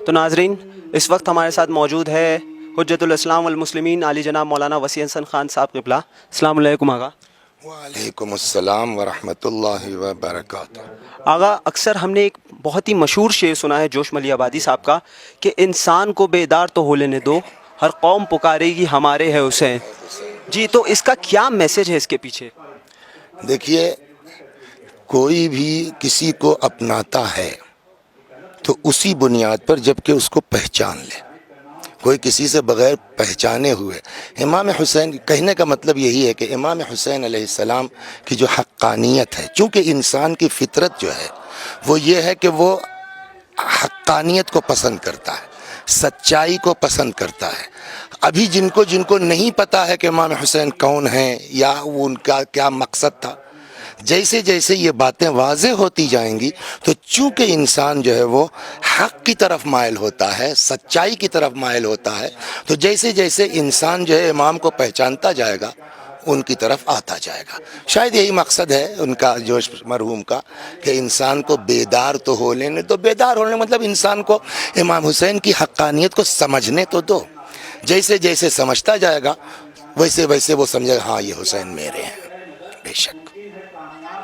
تو ناظرین اس وقت ہمارے ساتھ موجود ہے حجت الاسلام والمسلمین علی جناب مولانا وسیع حسن خان صاحب قبلہ۔ السلام علیکم آقا۔ وعلیکم السلام ورحمۃ اللہ وبرکاتہ۔ آقا اکثر ہم نے ایک بہت ہی مشہور شعر سنا ہے جوش ملی آبادی صاحب کا کہ انسان کو بیدار تو ہو لینے دو، ہر قوم پکارے گی ہمارے ہے حسین۔ جی تو اس کا کیا میسج ہے اس کے پیچھے؟ دیکھیے، کوئی بھی کسی کو اپناتا ہے تو اسی بنیاد پر جب کہ اس کو پہچان لے، کوئی کسی سے بغیر پہچانے ہوئے۔ امام حسین کہنے کا مطلب یہی ہے کہ امام حسین علیہ السلام کی جو حقانیت ہے، چونکہ انسان کی فطرت جو ہے وہ یہ ہے کہ وہ حقانیت کو پسند کرتا ہے، سچائی کو پسند کرتا ہے۔ ابھی جن کو نہیں پتا ہے کہ امام حسین کون ہیں یا ان کا کیا مقصد تھا، جیسے جیسے یہ باتیں واضح ہوتی جائیں گی تو چونکہ انسان جو ہے وہ حق کی طرف مائل ہوتا ہے، سچائی کی طرف مائل ہوتا ہے، تو جیسے جیسے انسان جو ہے امام کو پہچانتا جائے گا ان کی طرف آتا جائے گا۔ شاید یہی مقصد ہے ان کا، جو مرحوم کا، کہ انسان کو بیدار تو ہو لینے دو۔ بیدار ہونے مطلب انسان کو امام حسین کی حقانیت کو سمجھنے تو دو۔ جیسے جیسے سمجھتا جائے گا ویسے ویسے وہ سمجھے گا ہاں یہ حسین میرے ہیں۔ بے شک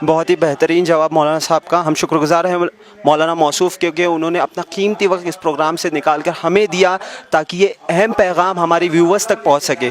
بہت ہی بہترین جواب مولانا صاحب کا۔ ہم شکر گزار ہیں مولانا موصوف کیونکہ انہوں نے اپنا قیمتی وقت اس پروگرام سے نکال کر ہمیں دیا تاکہ یہ اہم پیغام ہماری ویورز تک پہنچ سکے۔